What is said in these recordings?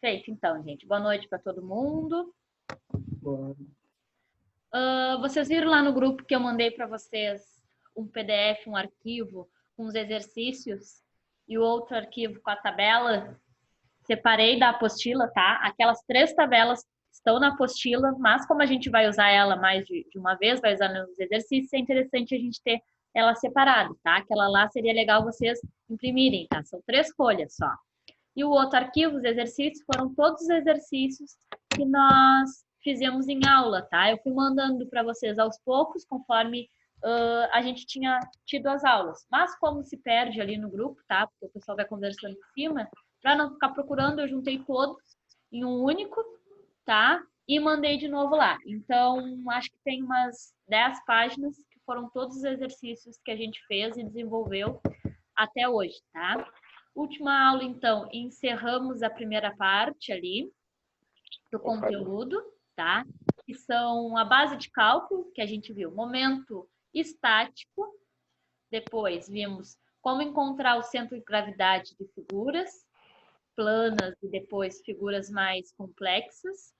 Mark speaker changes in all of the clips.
Speaker 1: Feito, então, gente. Boa noite para todo mundo.
Speaker 2: Boa.
Speaker 1: Vocês viram lá no grupo que eu mandei para vocês um PDF, um arquivo com os exercícios e o outro arquivo com a tabela? Separei da apostila, tá? Aquelas 3 tabelas estão na apostila, mas como a gente vai usar ela mais de uma vez, vai usar nos exercícios, é interessante a gente ter ela separada, tá? Aquela lá seria legal vocês imprimirem, tá? São 3 folhas só. E o outro arquivo, os exercícios, foram todos os exercícios que nós fizemos em aula, tá? Eu fui mandando para vocês aos poucos, conforme a gente tinha tido as aulas. Mas como se perde ali no grupo, tá? Porque o pessoal vai conversando por cima, para não ficar procurando, eu juntei todos em um único, tá? E mandei de novo lá. Então, acho que tem umas 10 páginas que foram todos os exercícios que a gente fez e desenvolveu até hoje, tá? Última aula, então, encerramos a primeira parte ali do conteúdo, tá? Que são a base de cálculo, que a gente viu, momento estático. Depois vimos como encontrar o centro de gravidade de figuras planas e depois figuras mais complexas.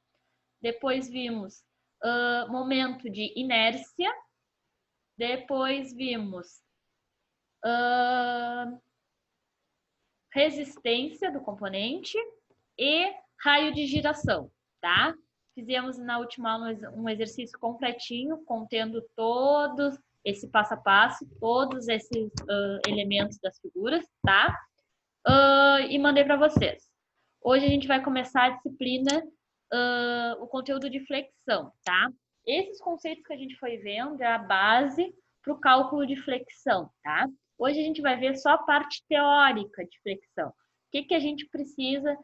Speaker 1: Depois vimos momento de inércia. Depois vimos resistência do componente e raio de giração, tá? Fizemos na última aula um exercício completinho, contendo todo esse passo a passo, todos esses elementos das figuras, tá? E mandei para vocês. Hoje a gente vai começar a disciplina, o conteúdo de flexão, tá? Esses conceitos que a gente foi vendo é a base para o cálculo de flexão, tá? Hoje a gente vai ver só a parte teórica de flexão. O que a gente precisa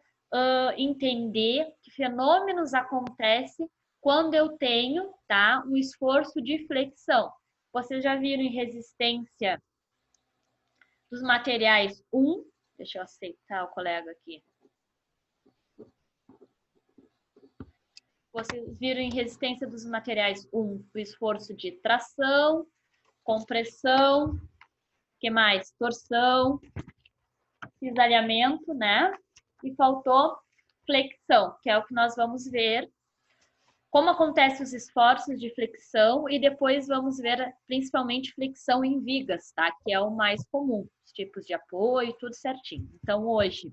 Speaker 1: entender, que fenômenos acontecem quando eu tenho, tá, um esforço de flexão. Vocês já viram em resistência dos materiais 1, deixa eu aceitar o colega aqui. Vocês viram em resistência dos materiais 1 o esforço de tração, compressão, que mais? Torção, cisalhamento, né? E faltou flexão, que é o que nós vamos ver. Como acontecem os esforços de flexão e depois vamos ver principalmente flexão em vigas, tá? Que é o mais comum, os tipos de apoio, tudo certinho. Então, hoje,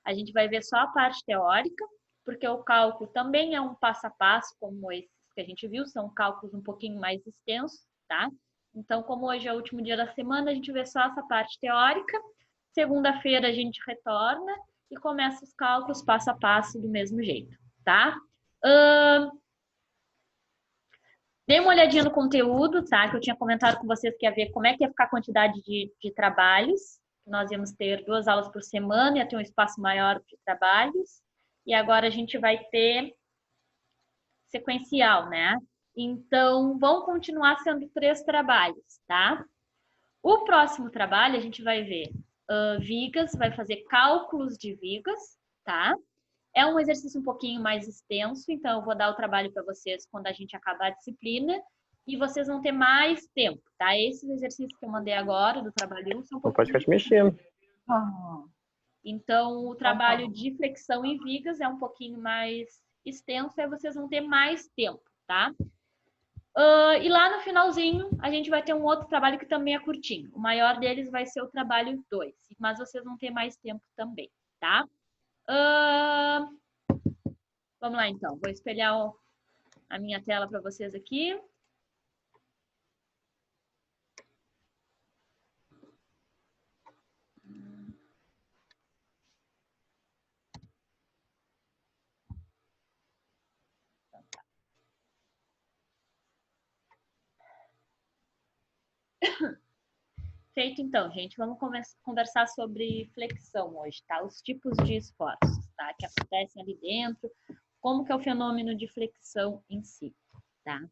Speaker 1: a gente vai ver só a parte teórica, porque o cálculo também é um passo a passo, como esses que a gente viu, são cálculos um pouquinho mais extensos, tá? Então, como hoje é o último dia da semana, a gente vê só essa parte teórica. Segunda-feira a gente retorna e começa os cálculos passo a passo do mesmo jeito, tá? Dê uma olhadinha no conteúdo, tá? Que eu tinha comentado com vocês que ia ver como é que ia ficar a quantidade de trabalhos. Nós íamos ter 2 aulas por semana, ia ter um espaço maior de trabalhos. E agora a gente vai ter sequencial, né? Então, vão continuar sendo 3 trabalhos, tá? O próximo trabalho a gente vai ver vigas, vai fazer cálculos de vigas, tá? É um exercício um pouquinho mais extenso, então eu vou dar o trabalho para vocês quando a gente acabar a disciplina e vocês vão ter mais tempo, tá? Esses exercícios que eu mandei agora do trabalho 1 são um
Speaker 2: Não pode
Speaker 1: pouquinho...
Speaker 2: ficar te mexendo.
Speaker 1: Então, o trabalho de flexão em vigas é um pouquinho mais extenso, aí vocês vão ter mais tempo, tá? E lá no finalzinho, a gente vai ter um outro trabalho que também é curtinho. O maior deles vai ser o trabalho 2, mas vocês vão ter mais tempo também, tá? Vamos lá, então. Vou espelhar a minha tela para vocês aqui. Feito, então, gente. Vamos conversar sobre flexão hoje, tá? Os tipos de esforços, tá? Que acontecem ali dentro. Como que é o fenômeno de flexão em si, tá?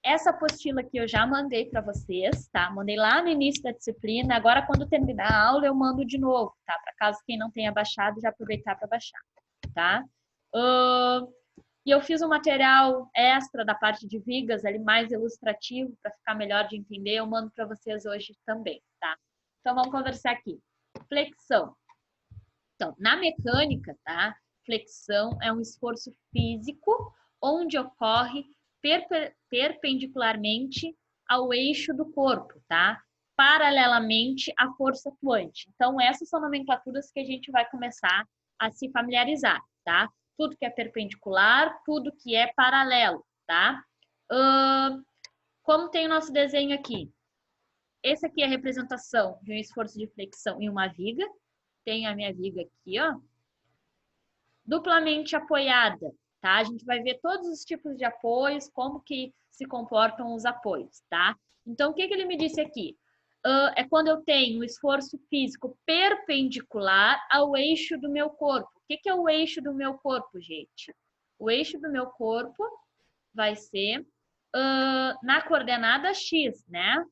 Speaker 1: Essa apostila aqui eu já mandei para vocês, tá? Mandei lá no início da disciplina. Agora, quando terminar a aula, eu mando de novo, tá? Para caso quem não tenha baixado, já aproveitar para baixar, tá? E eu fiz um material extra da parte de vigas, ali mais ilustrativo, para ficar melhor de entender. Eu mando para vocês hoje também, tá? Então, vamos conversar aqui. Flexão. Então, na mecânica, tá? flexão é um esforço físico onde ocorre perpendicularmente ao eixo do corpo, tá? Paralelamente à força atuante. Então, essas são nomenclaturas que a gente vai começar a se familiarizar, tá? Tudo que é perpendicular, tudo que é paralelo, tá? Como tem o nosso desenho aqui? Esse aqui é a representação de um esforço de flexão em uma viga. Tem a minha viga aqui, ó. Duplamente apoiada, tá? A gente vai ver todos os tipos de apoios, como que se comportam os apoios, tá? Então, o que ele me disse aqui? É quando eu tenho um esforço físico perpendicular ao eixo do meu corpo. O que é o eixo do meu corpo, gente? O eixo do meu corpo vai ser na coordenada X, né?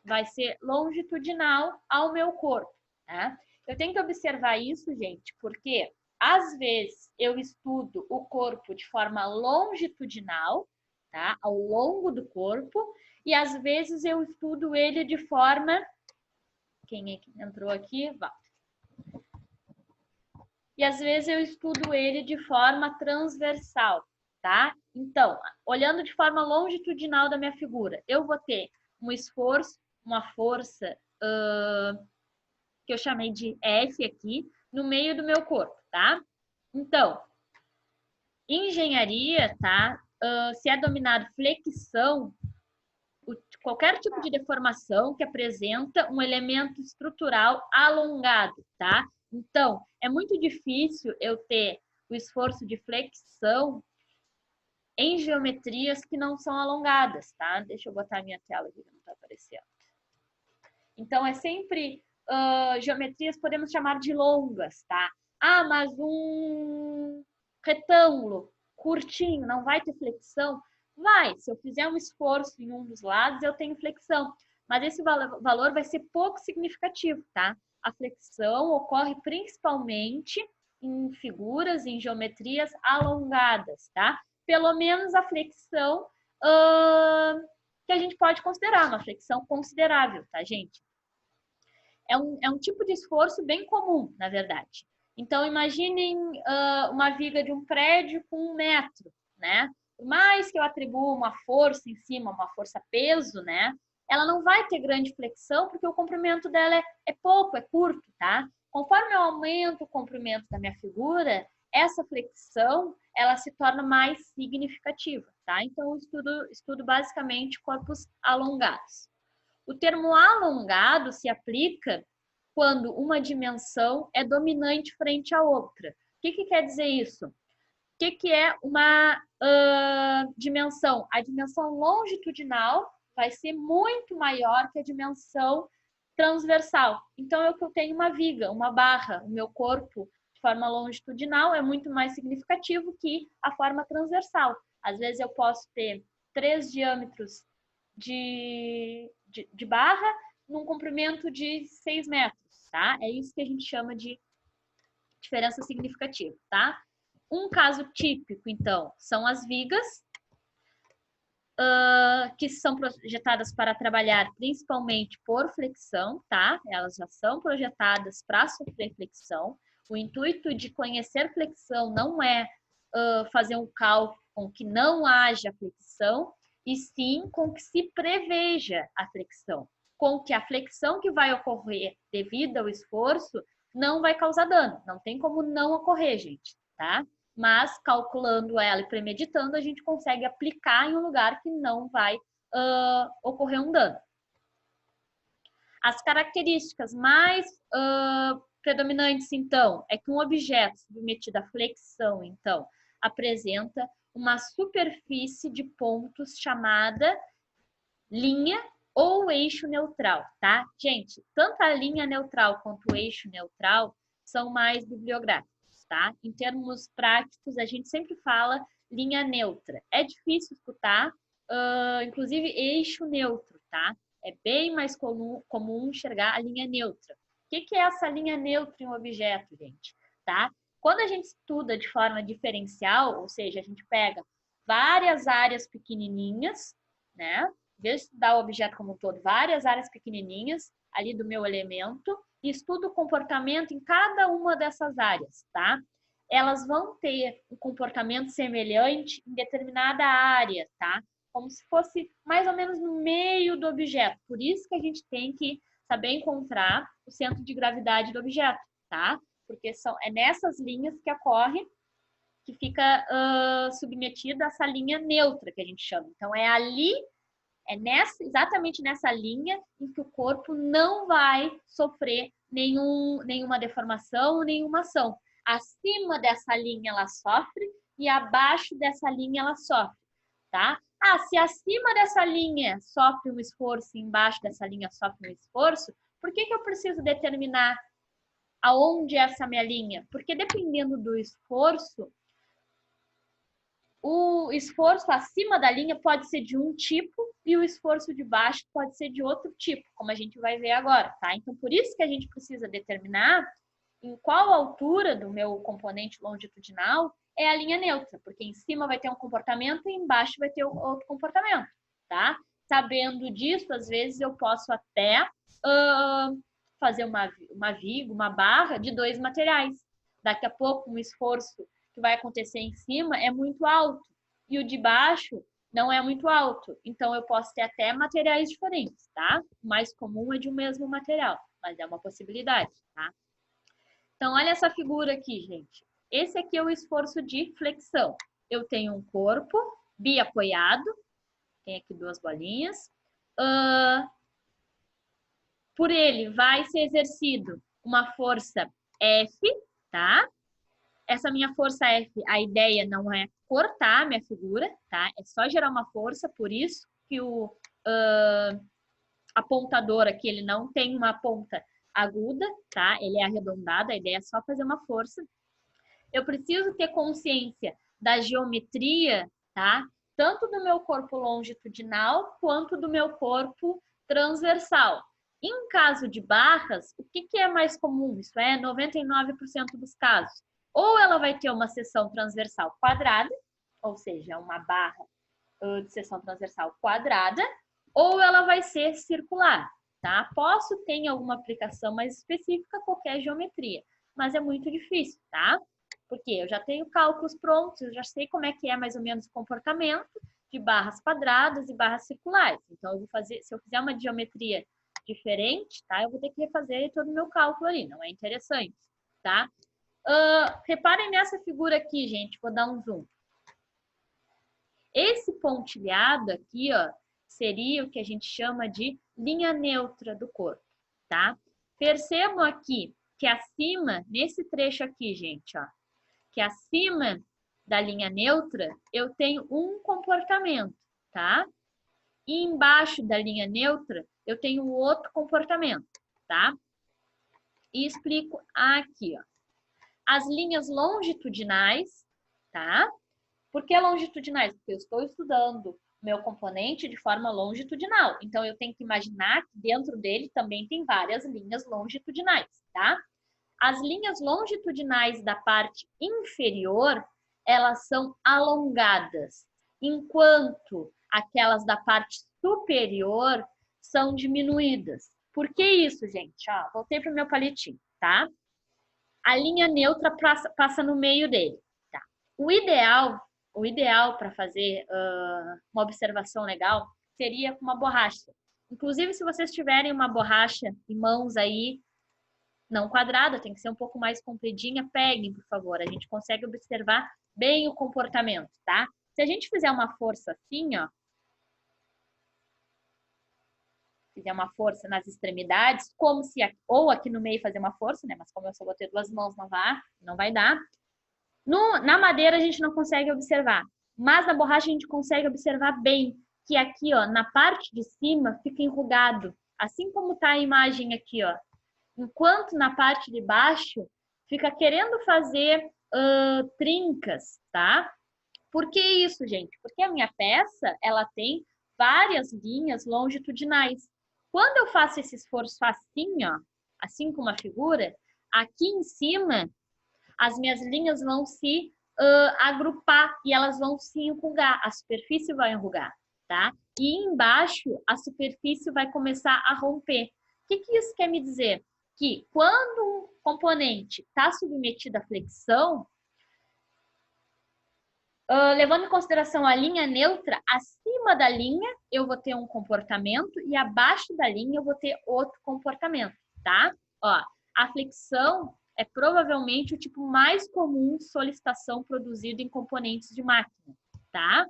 Speaker 1: Vai ser longitudinal ao meu corpo, né? Eu tenho que observar isso, gente, porque às vezes eu estudo o corpo de forma longitudinal, tá? Ao longo do corpo, e às vezes eu estudo ele de forma... Quem é que entrou aqui? Vá. E às vezes eu estudo ele de forma transversal, tá? Então, olhando de forma longitudinal da minha figura, eu vou ter um esforço, uma força que eu chamei de F aqui, no meio do meu corpo, tá? Então, em engenharia, tá? Se é dominado flexão, qualquer tipo de deformação que apresenta um elemento estrutural alongado, tá? Então, é muito difícil eu ter o esforço de flexão em geometrias que não são alongadas, tá? Deixa eu botar a minha tela aqui que não está aparecendo. Então, é sempre geometrias podemos chamar de longas, tá? Ah, mas um retângulo curtinho não vai ter flexão? Vai, se eu fizer um esforço em um dos lados, eu tenho flexão. Mas esse valor vai ser pouco significativo, tá? A flexão ocorre principalmente em figuras, em geometrias alongadas, tá? Pelo menos a flexão que a gente pode considerar, uma flexão considerável, tá, gente? É um tipo de esforço bem comum, na verdade. Então, imaginem uma viga de um prédio com 1 metro, né? Por mais que eu atribua uma força em cima, uma força-peso, né? Ela não vai ter grande flexão, porque o comprimento dela é pouco, é curto, tá? Conforme eu aumento o comprimento da minha figura, essa flexão, ela se torna mais significativa, tá? Então, eu estudo basicamente corpos alongados. O termo alongado se aplica quando uma dimensão é dominante frente à outra. O que quer dizer isso? O que é uma dimensão? A dimensão longitudinal vai ser muito maior que a dimensão transversal. Então, eu tenho uma viga, uma barra, o meu corpo de forma longitudinal é muito mais significativo que a forma transversal. Às vezes eu posso ter 3 diâmetros de barra num comprimento de 6 metros, tá? É isso que a gente chama de diferença significativa, tá? Um caso típico, então, são as vigas, que são projetadas para trabalhar principalmente por flexão, tá? Elas já são projetadas para sofrer flexão. O intuito de conhecer flexão não é fazer um cálculo com que não haja flexão, e sim com que se preveja a flexão, com que a flexão que vai ocorrer devido ao esforço não vai causar dano. Não tem como não ocorrer, gente, tá? Mas calculando ela e premeditando, a gente consegue aplicar em um lugar que não vai ocorrer um dano. As características mais predominantes, então, é que um objeto submetido à flexão, então, apresenta uma superfície de pontos chamada linha ou eixo neutral, tá? Gente, tanto a linha neutral quanto o eixo neutral são mais bibliográficos, tá? Em termos práticos, a gente sempre fala linha neutra. É difícil escutar, inclusive eixo neutro, tá? É bem mais comum enxergar a linha neutra. O que é essa linha neutra em um objeto, gente? Tá? Quando a gente estuda de forma diferencial, ou seja, a gente pega várias áreas pequenininhas, né? Em vez de estudar o objeto como um todo, várias áreas pequenininhas ali do meu elemento, e estudo o comportamento em cada uma dessas áreas, tá? elas vão ter um comportamento semelhante em determinada área, tá? Como se fosse mais ou menos no meio do objeto. Por isso que a gente tem que saber encontrar o centro de gravidade do objeto, tá? Porque é nessas linhas que ocorre, que fica submetida a essa linha neutra que a gente chama. Então, é ali, exatamente nessa linha em que o corpo não vai sofrer nenhuma deformação, nenhuma ação. Acima dessa linha ela sofre e abaixo dessa linha ela sofre, tá? Se acima dessa linha sofre um esforço e embaixo dessa linha sofre um esforço, por que eu preciso determinar aonde é essa minha linha? Porque dependendo do esforço, o esforço acima da linha pode ser de um tipo e o esforço de baixo pode ser de outro tipo, como a gente vai ver agora, tá? Então, por isso que a gente precisa determinar em qual altura do meu componente longitudinal é a linha neutra, porque em cima vai ter um comportamento e embaixo vai ter outro comportamento, tá? Sabendo disso, às vezes eu posso até fazer uma viga, uma barra de 2 materiais. Daqui a pouco, um esforço que vai acontecer em cima é muito alto e o de baixo não é muito alto. Então, eu posso ter até materiais diferentes, tá? O mais comum é de um mesmo material, mas é uma possibilidade, tá? Então, olha essa figura aqui, gente. Esse aqui é o esforço de flexão. Eu tenho um corpo biapoiado, tem aqui 2 bolinhas. Por ele vai ser exercido uma força F, tá? Essa minha força F, a ideia não é cortar a minha figura, tá? É só gerar uma força, por isso que o apontador aqui, ele não tem uma ponta aguda, tá? Ele é arredondado, a ideia é só fazer uma força. Eu preciso ter consciência da geometria, tá? Tanto do meu corpo longitudinal quanto do meu corpo transversal. Em caso de barras, o que é mais comum? Isso é 99% dos casos. Ou ela vai ter uma seção transversal quadrada, ou seja, uma barra de seção transversal quadrada, ou ela vai ser circular, tá? Posso ter alguma aplicação mais específica, qualquer geometria, mas é muito difícil, tá? Porque eu já tenho cálculos prontos, eu já sei como é que é mais ou menos o comportamento de barras quadradas e barras circulares. Então, eu vou fazer, se eu fizer uma geometria diferente, tá? Eu vou ter que refazer todo o meu cálculo ali, não é interessante, tá? Reparem nessa figura aqui, gente, vou dar um zoom. Esse pontilhado aqui, ó, seria o que a gente chama de linha neutra do corpo, tá? Percebam aqui que acima, nesse trecho aqui, gente, ó, que acima da linha neutra, eu tenho um comportamento, tá? E embaixo da linha neutra, eu tenho outro comportamento, tá? E explico aqui, ó. As linhas longitudinais, tá? Por que longitudinais? Porque eu estou estudando meu componente de forma longitudinal. Então, eu tenho que imaginar que dentro dele também tem várias linhas longitudinais, tá? As linhas longitudinais da parte inferior, elas são alongadas, enquanto aquelas da parte superior são diminuídas. Por que isso, gente? Ó, voltei para o meu palitinho, tá? A linha neutra passa no meio dele, tá? O ideal para fazer uma observação legal seria com uma borracha. Inclusive, se vocês tiverem uma borracha em mãos aí, não quadrada, tem que ser um pouco mais compridinha, peguem, por favor. A gente consegue observar bem o comportamento, tá? Se a gente fizer uma força assim, ó, fizer uma força nas extremidades, como se, ou aqui no meio fazer uma força, né? Mas como eu só vou ter 2 mãos, não vai dar. Na madeira a gente não consegue observar, mas na borracha a gente consegue observar bem que aqui, ó, na parte de cima fica enrugado, assim como tá a imagem aqui, ó. Enquanto na parte de baixo fica querendo fazer trincas, tá? Por que isso, gente? Porque a minha peça, ela tem várias linhas longitudinais. Quando eu faço esse esforço assim, ó, assim como a figura, aqui em cima, as minhas linhas vão se agrupar e elas vão se enrugar, a superfície vai enrugar, tá? E embaixo, a superfície vai começar a romper. O que isso quer me dizer? Que quando um componente está submetido à flexão, Levando em consideração a linha neutra, acima da linha eu vou ter um comportamento e abaixo da linha eu vou ter outro comportamento, tá? Ó, a flexão é provavelmente o tipo mais comum de solicitação produzido em componentes de máquina, tá?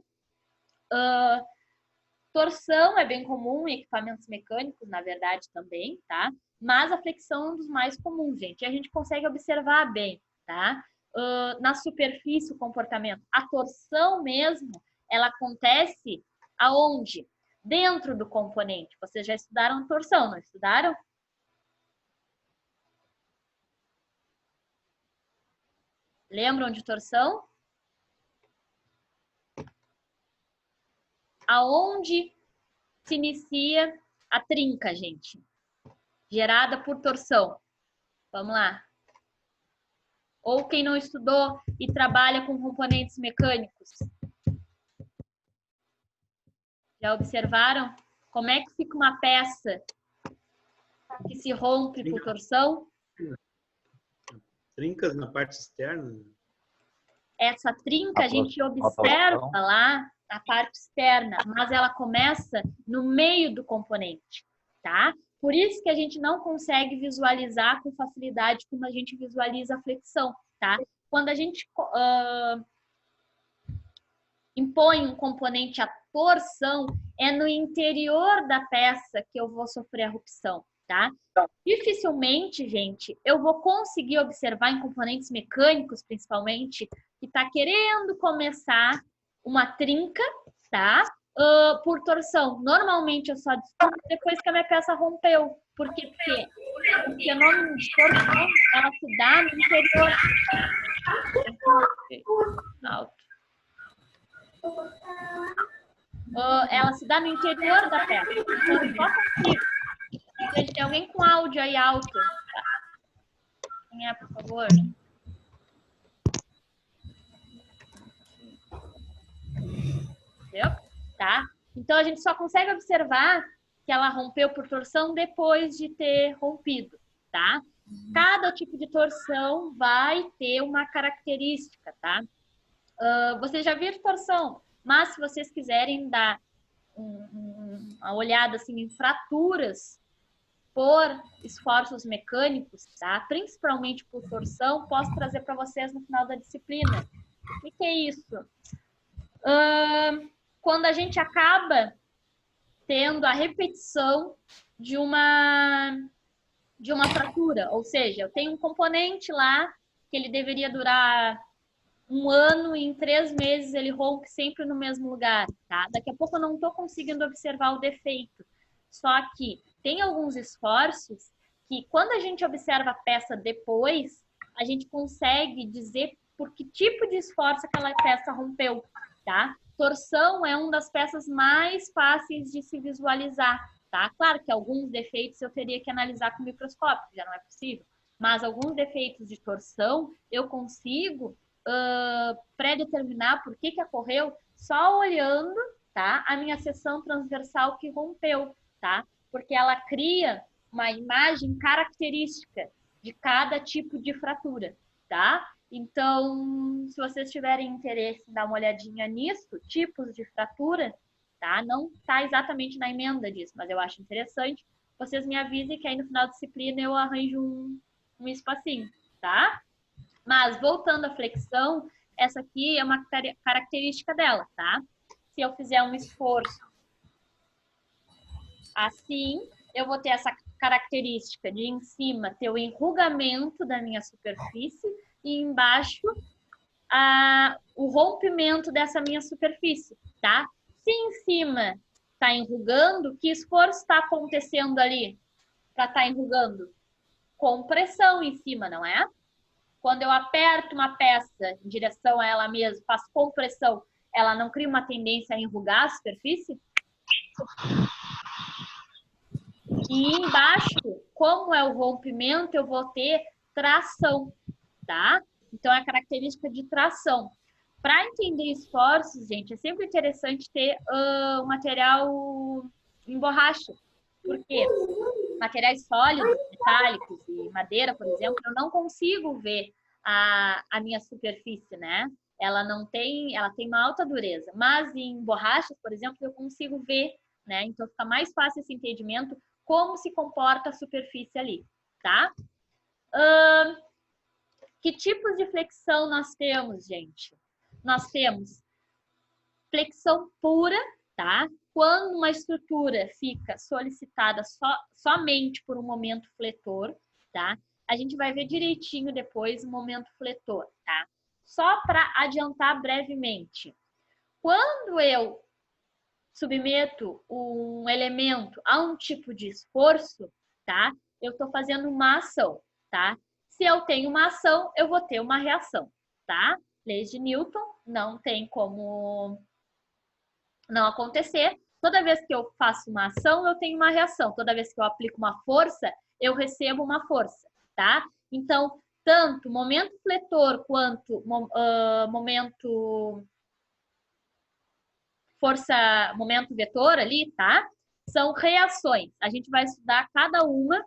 Speaker 1: Torção é bem comum em equipamentos mecânicos, na verdade, também, tá? Mas a flexão é um dos mais comuns, gente. E a gente consegue observar bem, tá? Na superfície, o comportamento. A torção mesmo, ela acontece aonde? Dentro do componente. Vocês já estudaram torção, não estudaram? Lembram de torção? Aonde se inicia a trinca, gente? Gerada por torção. Vamos lá. Ou quem não estudou e trabalha com componentes mecânicos. Já observaram como é que fica uma peça que se rompe por torção?
Speaker 2: Trincas na parte externa.
Speaker 1: Essa trinca a gente observa lá na parte externa, mas ela começa no meio do componente, tá? Por isso que a gente não consegue visualizar com facilidade como a gente visualiza a flexão, tá? Quando a gente impõe um componente à torção, é no interior da peça que eu vou sofrer a rupção, tá? Dificilmente, gente, eu vou conseguir observar em componentes mecânicos, principalmente, que está querendo começar uma trinca, tá? Por torção. Normalmente eu só descubro depois que a minha peça rompeu. Por quê? Porque o nome de torção, ela se dá no interior. Alto. Ela se dá no interior da peça. Então, só consigo. Gente, tem alguém com áudio aí alto? Quem é, por favor? Entendeu? Tá? Então, a gente só consegue observar que ela rompeu por torção depois de ter rompido, tá? Cada tipo de torção vai ter uma característica, tá? Vocês já viram torção, mas se vocês quiserem dar uma olhada assim, em fraturas por esforços mecânicos, tá? Principalmente por torção, posso trazer para vocês no final da disciplina. O que é isso? Quando a gente acaba tendo a repetição de uma fratura, ou seja, eu tenho um componente lá que ele deveria durar 1 ano e em 3 meses ele rompe sempre no mesmo lugar, tá? Daqui a pouco eu não estou conseguindo observar o defeito. Só que tem alguns esforços que, quando a gente observa a peça depois, a gente consegue dizer por que tipo de esforço aquela peça rompeu, tá? Torção é uma das peças mais fáceis de se visualizar, tá? Claro que alguns defeitos eu teria que analisar com microscópio, já não é possível. Mas alguns defeitos de torção eu consigo pré-determinar por que ocorreu só olhando, tá, a minha seção transversal que rompeu, tá? Porque ela cria uma imagem característica de cada tipo de fratura, tá? Então, se vocês tiverem interesse em dar uma olhadinha nisso, tipos de fratura, tá? Não tá exatamente na emenda disso, mas eu acho interessante. Vocês me avisem que aí no final da disciplina eu arranjo um espacinho, tá? Mas, voltando à flexão, essa aqui é uma característica dela, tá? Se eu fizer um esforço assim, eu vou ter essa característica de em cima ter o enrugamento da minha superfície e embaixo o rompimento dessa minha superfície, tá? Se em cima está enrugando, que esforço está acontecendo ali para estar enrugando? Compressão em cima, não é? Quando eu aperto uma peça em direção a ela mesma, faço compressão, ela não cria uma tendência a enrugar a superfície? E embaixo, como é o rompimento, eu vou ter tração, tá? Então, é a característica de tração. Para entender esforços, gente, é sempre interessante ter um material em borracha. Por quê? Materiais sólidos, metálicos e madeira, por exemplo, eu não consigo ver a minha superfície, né? ela tem uma alta dureza. Mas em borrachas, por exemplo, eu consigo ver, né? Então fica mais fácil esse entendimento como se comporta a superfície ali, tá? Que tipos de flexão nós temos, gente? Nós temos flexão pura, tá? Quando uma estrutura fica solicitada somente por um momento fletor, tá? A gente vai ver direitinho depois o momento fletor, tá? Só para adiantar brevemente. Quando eu submeto um elemento a um tipo de esforço, tá? Eu estou fazendo uma ação, tá? Se eu tenho uma ação, eu vou ter uma reação, tá? Leis de Newton, não tem como não acontecer. Toda vez que eu faço uma ação, eu tenho uma reação. Toda vez que eu aplico uma força, eu recebo uma força, tá? Então, tanto momento fletor quanto momento momento vetor ali, tá? São reações. A gente vai estudar cada uma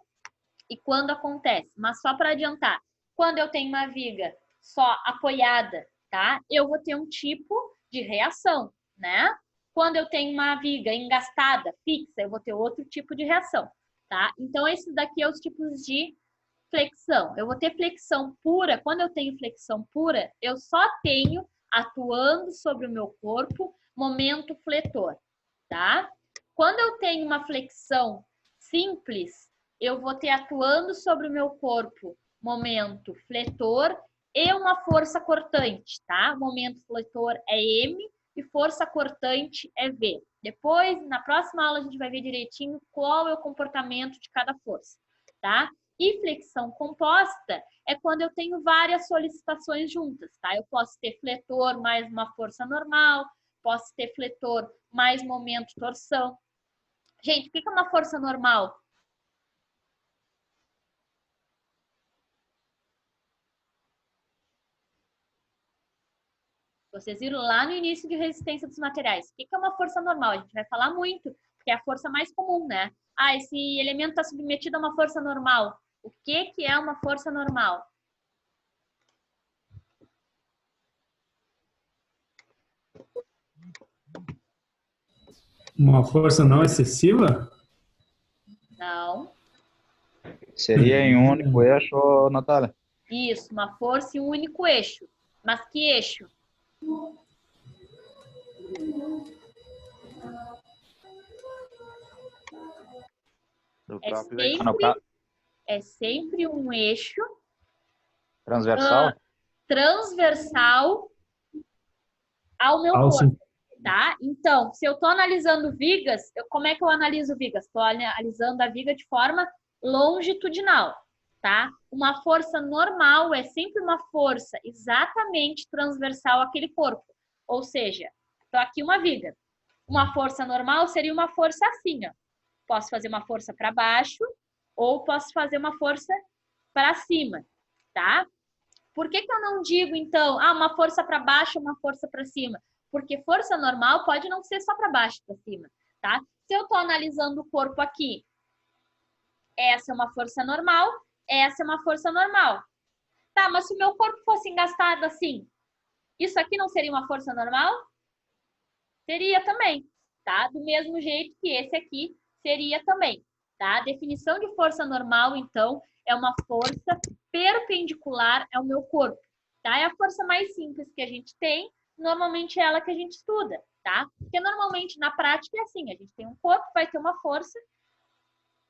Speaker 1: e quando acontece. Mas só para adiantar, quando eu tenho uma viga só apoiada, tá? Eu vou ter um tipo de reação, né? Quando eu tenho uma viga engastada, fixa, eu vou ter outro tipo de reação, tá? Então, esses daqui são os tipos de flexão. Eu vou ter flexão pura. Quando eu tenho flexão pura, eu só tenho atuando sobre o meu corpo momento fletor, tá? Quando eu tenho uma flexão simples, eu vou ter atuando sobre o meu corpo momento fletor e uma força cortante, tá? Momento fletor é M e força cortante é V. Depois, na próxima aula, a gente vai ver direitinho qual é o comportamento de cada força, tá? E flexão composta é quando eu tenho várias solicitações juntas, tá? Eu posso ter fletor mais uma força normal, posso ter fletor mais momento torção. Gente, o que é uma força normal? Vocês viram lá no início de resistência dos materiais. O que é uma força normal? A gente vai falar muito, porque é a força mais comum, né? Ah, esse elemento está submetido a uma força normal. O que é uma força normal?
Speaker 2: Uma força não excessiva?
Speaker 1: Não.
Speaker 3: Seria em um único eixo, Natália?
Speaker 1: Isso, uma força em um único eixo. Mas que eixo? É sempre um eixo
Speaker 3: Transversal?
Speaker 1: Transversal ao meu corpo, tá? Então, se eu estou analisando vigas, como é que eu analiso vigas? Estou analisando a viga de forma longitudinal, tá? Uma força normal é sempre uma força exatamente transversal àquele corpo. Ou seja, estou aqui uma viga. Uma força normal seria uma força assim, ó. Posso fazer uma força para baixo ou posso fazer uma força para cima, tá? Por que eu não digo, então, uma força para baixo, uma força para cima? Porque força normal pode não ser só para baixo e para cima, tá? Se eu estou analisando o corpo aqui, essa é uma força normal, essa é uma força normal. Tá, mas se o meu corpo fosse engastado assim, isso aqui não seria uma força normal? Seria também, tá? Do mesmo jeito que esse aqui seria também, tá? A definição de força normal, então, é uma força perpendicular ao meu corpo, tá? É a força mais simples que a gente tem, normalmente é ela que a gente estuda, tá? Porque normalmente na prática é assim, a gente tem um corpo, vai ter uma força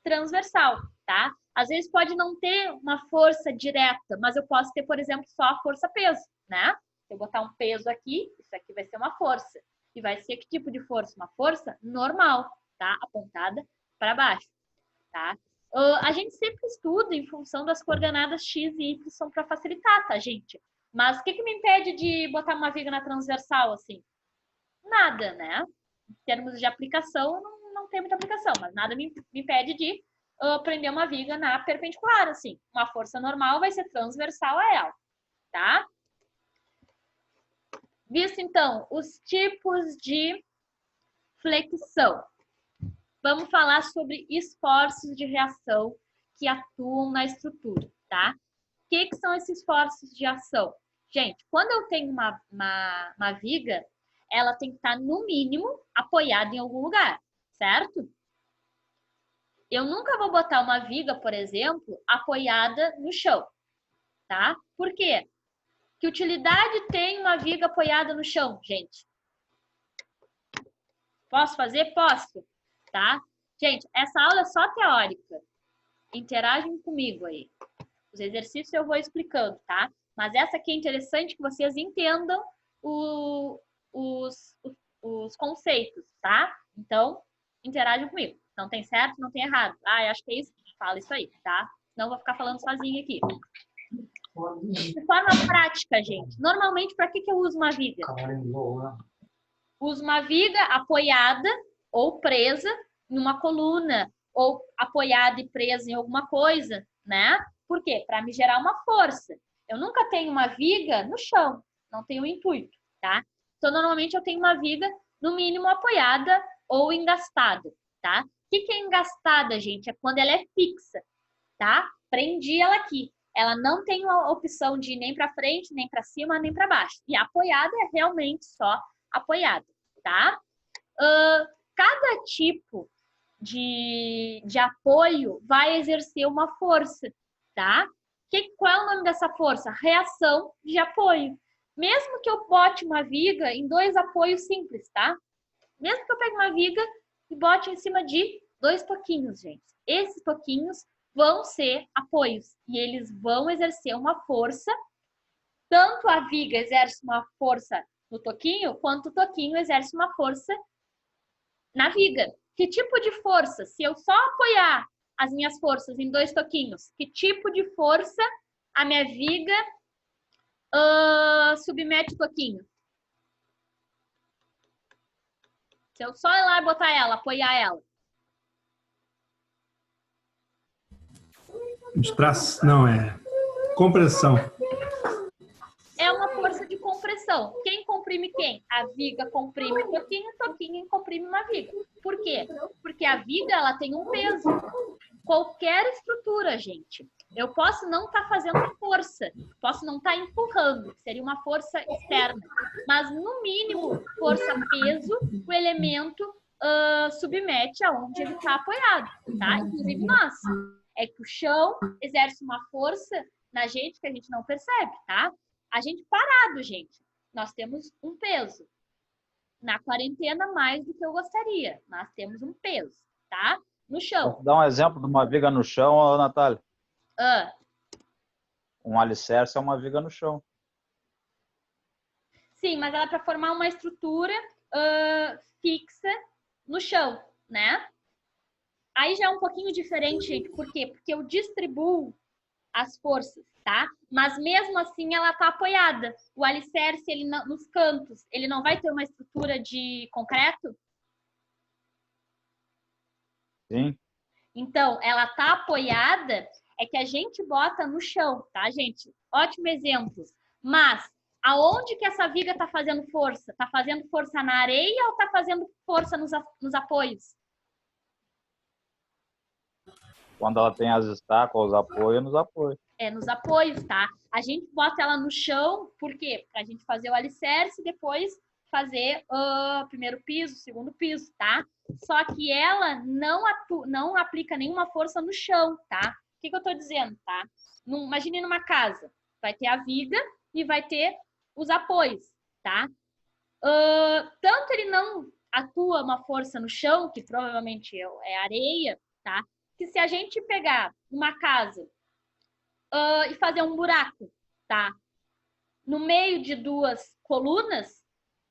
Speaker 1: transversal, tá? Às vezes pode não ter uma força direta, mas eu posso ter, por exemplo, só a força peso, né? Se eu botar um peso aqui, isso aqui vai ser uma força. E vai ser que tipo de força? Uma força normal, tá? Apontada para baixo, tá? A gente sempre estuda em função das coordenadas x e y para facilitar, tá, gente? Mas o que me impede de botar uma viga na transversal, assim? Nada, né? Em termos de aplicação, não tem muita aplicação, mas nada me impede de prender uma viga na perpendicular, assim. Uma força normal vai ser transversal a ela, tá? Visto, então, os tipos de flexão. Vamos falar sobre esforços de reação que atuam na estrutura, tá? O que são esses esforços de ação? Gente, quando eu tenho uma viga, ela tem que estar, no mínimo, apoiada em algum lugar, certo? Eu nunca vou botar uma viga, por exemplo, apoiada no chão, tá? Por quê? Que utilidade tem uma viga apoiada no chão, gente? Posso fazer? Posso, tá? Gente, essa aula é só teórica. Interagem comigo aí. Os exercícios eu vou explicando, tá? Mas essa aqui é interessante que vocês entendam os conceitos, tá? Então, interagem comigo. Não tem certo, não tem errado. Ah, eu acho que é isso. Fala isso aí, tá? Senão eu vou ficar falando sozinha aqui. De forma prática, gente. Normalmente, para que eu uso uma viga? Uso uma viga apoiada ou presa em uma coluna, ou apoiada e presa em alguma coisa, né? Por quê? Para me gerar uma força. Eu nunca tenho uma viga no chão, não tenho intuito, tá? Então, normalmente eu tenho uma viga, no mínimo, apoiada ou engastada, tá? O que é engastada, gente? É quando ela é fixa, tá? Prendi ela aqui. Ela não tem a opção de ir nem para frente, nem para cima, nem para baixo. E a apoiada é realmente só apoiada, tá? Cada tipo de apoio vai exercer uma força, tá? Qual é o nome dessa força? Reação de apoio. Mesmo que eu bote uma viga em 2 apoios simples, tá? Mesmo que eu pegue uma viga e bote em cima de 2 toquinhos, gente. Esses toquinhos vão ser apoios e eles vão exercer uma força. Tanto a viga exerce uma força no toquinho, quanto o toquinho exerce uma força na viga. Que tipo de força? Se eu só apoiar as minhas forças em 2 toquinhos, que tipo de força a minha viga submete o toquinho? Se eu só ir lá e botar ela, apoiar ela.
Speaker 2: De tração, não, é compressão.
Speaker 1: É uma força de compressão. Quem comprime quem? A viga comprime o toquinho comprime uma viga. Por quê? Porque a viga ela tem um peso. Qualquer estrutura, gente. Eu posso não estar fazendo força, posso não estar empurrando, seria uma força externa. Mas, no mínimo, força-peso, o elemento submete aonde ele está apoiado, tá? Inclusive nós. É que o chão exerce uma força na gente que a gente não percebe, tá? A gente parado, gente, nós temos um peso. Na quarentena, mais do que eu gostaria, mas temos um peso, tá? No chão.
Speaker 3: Posso dar um exemplo de uma viga no chão, Natália? Um alicerce é uma viga no chão.
Speaker 1: Sim, mas ela é para formar uma estrutura fixa no chão, né? Aí já é um pouquinho diferente, gente. Por quê? Porque eu distribuo as forças, tá? Mas mesmo assim ela tá apoiada. O alicerce, ele nos cantos, ele não vai ter uma estrutura de concreto?
Speaker 3: Sim.
Speaker 1: Então, ela tá apoiada, é que a gente bota no chão, tá, gente? Ótimo exemplo. Mas, aonde que essa viga tá fazendo força? Tá fazendo força na areia ou tá fazendo força nos apoios?
Speaker 3: Quando ela tem as estacas, os apoios, nos apoios.
Speaker 1: É, nos apoios, tá? A gente bota ela no chão, por quê? Pra gente fazer o alicerce e depois fazer o primeiro piso, segundo piso, tá? Só que ela não aplica nenhuma força no chão, tá? O que eu tô dizendo, tá? Imagine numa casa, vai ter a viga e vai ter os apoios, tá? Tanto ele não atua uma força no chão, que provavelmente é areia, tá? Que se a gente pegar uma casa e fazer um buraco, tá? No meio de 2 colunas,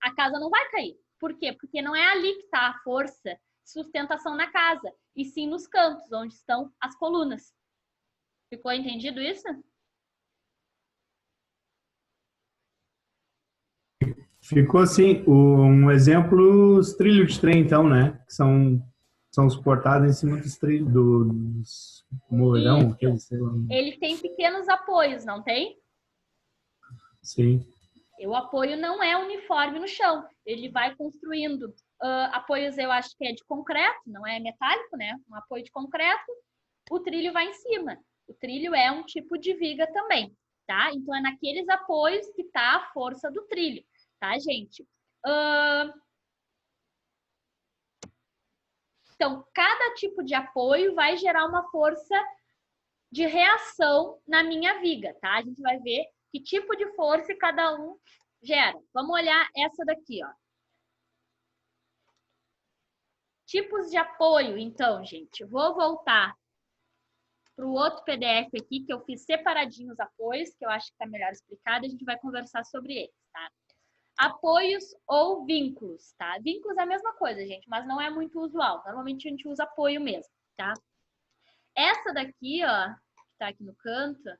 Speaker 1: a casa não vai cair. Por quê? Porque não é ali que está a força de sustentação na casa, e sim nos cantos, onde estão as colunas. Ficou entendido isso?
Speaker 2: Ficou assim, um exemplo, os trilhos de trem, então, né? Que são suportados em cima dos trilhos, dos mourão, sei lá.
Speaker 1: Ele tem pequenos apoios, não tem?
Speaker 2: Sim.
Speaker 1: O apoio não é uniforme no chão. Ele vai construindo apoios, eu acho que é de concreto, não é metálico, né? Um apoio de concreto. O trilho vai em cima. O trilho é um tipo de viga também, tá? Então, é naqueles apoios que tá a força do trilho, tá, gente? Então, cada tipo de apoio vai gerar uma força de reação na minha viga, tá? A gente vai ver que tipo de força cada um gera. Vamos olhar essa daqui, ó. Tipos de apoio, então, gente. Vou voltar para o outro PDF aqui, que eu fiz separadinho os apoios, que eu acho que está melhor explicado, e a gente vai conversar sobre eles, tá? Apoios ou vínculos, tá? Vínculos é a mesma coisa, gente, mas não é muito usual. Normalmente a gente usa apoio mesmo, tá? Essa daqui, ó, que tá aqui no canto,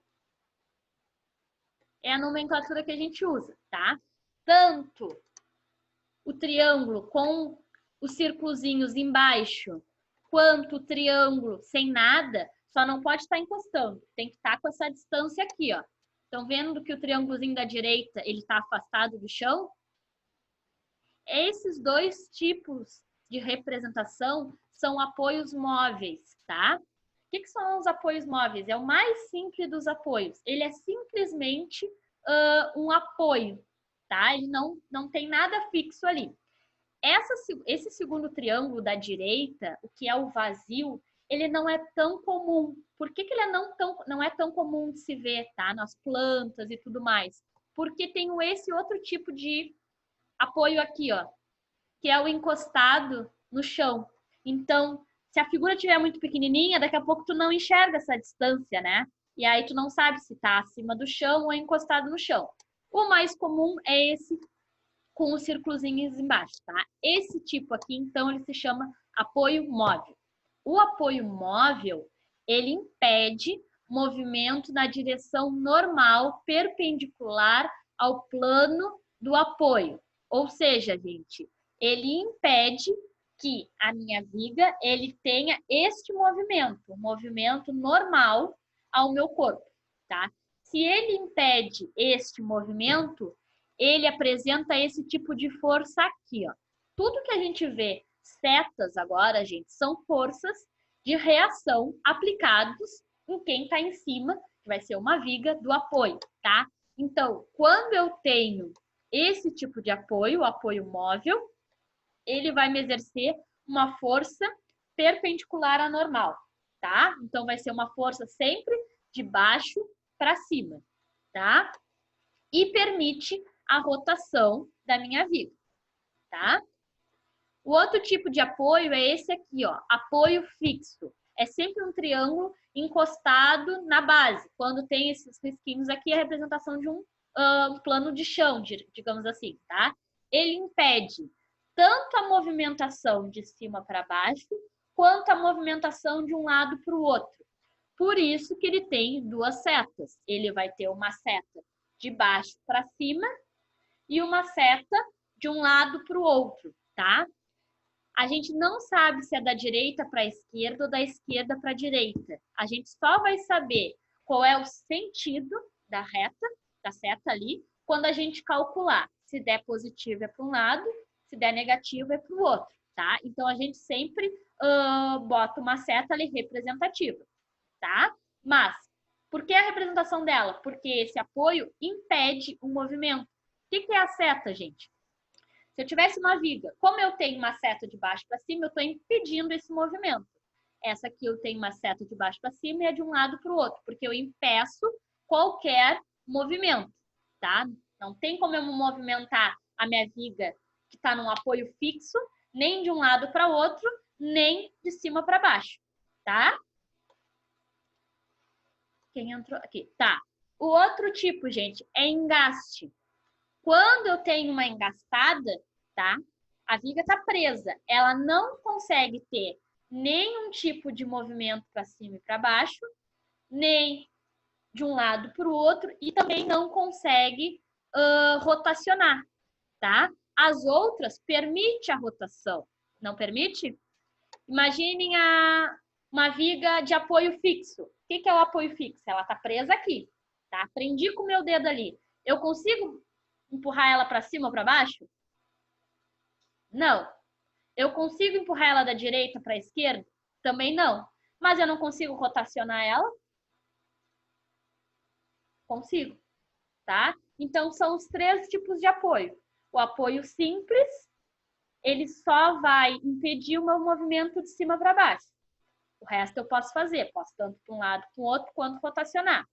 Speaker 1: é a nomenclatura que a gente usa, tá? Tanto o triângulo com os círculozinhos embaixo, quanto o triângulo sem nada, só não pode estar encostando. Tem que estar com essa distância aqui, ó. Estão vendo que o triângulozinho da direita, ele está afastado do chão? Esses dois tipos de representação são apoios móveis, tá? O que são os apoios móveis? É o mais simples dos apoios. Ele é simplesmente um apoio, tá? Ele não tem nada fixo ali. Esse segundo triângulo da direita, o que é o vazio, ele não é tão comum. Por que ele não é tão comum de se ver, tá? Nas plantas e tudo mais? Porque tem esse outro tipo de apoio aqui, ó, que é o encostado no chão. Então, se a figura estiver muito pequenininha, daqui a pouco tu não enxerga essa distância, né? E aí tu não sabe se tá acima do chão ou encostado no chão. O mais comum é esse com os círculozinhos embaixo, tá? Esse tipo aqui, então, ele se chama apoio móvel. O apoio móvel, ele impede movimento na direção normal, perpendicular ao plano do apoio. Ou seja, gente, ele impede que a minha viga ele tenha este movimento normal ao meu corpo, tá? Se ele impede este movimento, ele apresenta esse tipo de força aqui, ó. Tudo que a gente vê setas agora, gente, são forças de reação aplicados em quem está em cima, que vai ser uma viga do apoio, tá? Então, quando eu tenho esse tipo de apoio, o apoio móvel, ele vai me exercer uma força perpendicular à normal, tá? Então, vai ser uma força sempre de baixo para cima, tá? E permite a rotação da minha viga, tá? O outro tipo de apoio é esse aqui, ó, apoio fixo. É sempre um triângulo encostado na base. Quando tem esses risquinhos aqui, é a representação de um plano de chão, digamos assim, tá? Ele impede tanto a movimentação de cima para baixo, quanto a movimentação de um lado para o outro. Por isso que ele tem duas setas. Ele vai ter uma seta de baixo para cima e uma seta de um lado para o outro, tá? A gente não sabe se é da direita para a esquerda ou da esquerda para a direita. A gente só vai saber qual é o sentido da reta, da seta ali, quando a gente calcular. Se der positivo é para um lado, se der negativo é para o outro, tá? Então, a gente sempre bota uma seta ali representativa, tá? Mas, por que a representação dela? Porque esse apoio impede o movimento. O que é a seta, gente? Se eu tivesse uma viga, como eu tenho uma seta de baixo para cima, eu estou impedindo esse movimento. Essa aqui eu tenho uma seta de baixo para cima e é de um lado para o outro, porque eu impeço qualquer movimento, tá? Não tem como eu movimentar a minha viga que está num apoio fixo, nem de um lado para o outro, nem de cima para baixo, tá? Quem entrou aqui? Tá. O outro tipo, gente, é engaste. Quando eu tenho uma engastada, tá? A viga tá presa. Ela não consegue ter nenhum tipo de movimento para cima e para baixo, nem de um lado para o outro, e também não consegue rotacionar, tá? As outras permite a rotação. Não permite? Imaginem uma viga de apoio fixo. O que é o apoio fixo? Ela tá presa aqui, tá? Prendi com o meu dedo ali. Eu consigo empurrar ela para cima ou para baixo? Não. Eu consigo empurrar ela da direita para a esquerda? Também não. Mas eu não consigo rotacionar ela? Consigo, tá? Então, são os 3 tipos de apoio. O apoio simples, ele só vai impedir o meu movimento de cima para baixo. O resto eu posso fazer, posso tanto para um lado para o outro, quanto rotacionar.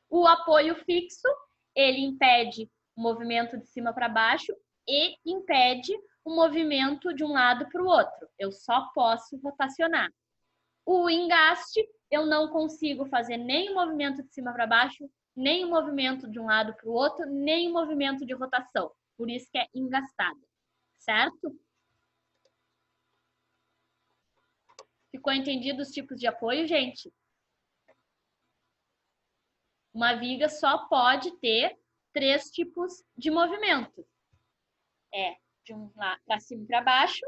Speaker 1: O apoio fixo, ele impede o movimento de cima para baixo e impede o movimento de um lado para o outro. Eu só posso rotacionar. O engaste, eu não consigo fazer nem o movimento de cima para baixo, nem o movimento de um lado para o outro, nem o movimento de rotação. Por isso que é engastada, certo? Ficou entendido os tipos de apoio, gente? Uma viga só pode ter 3 tipos de movimento. É de um lado para cima e para baixo,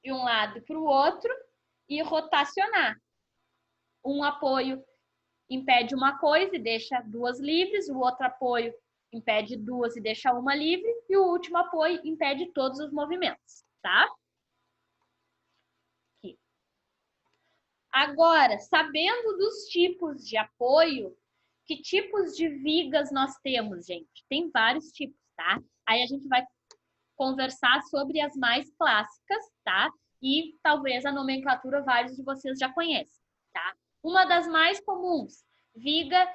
Speaker 1: de um lado para o outro e rotacionar. Um apoio impede uma coisa e deixa 2 livres, o outro apoio impede 2 e deixa uma livre, e o último apoio impede todos os movimentos, tá? Aqui. Agora, sabendo dos tipos de apoio, que tipos de vigas nós temos, gente? Tem vários tipos, tá? Aí a gente vai conversar sobre as mais clássicas, tá? E talvez a nomenclatura vários de vocês já conhecem, tá? Uma das mais comuns, viga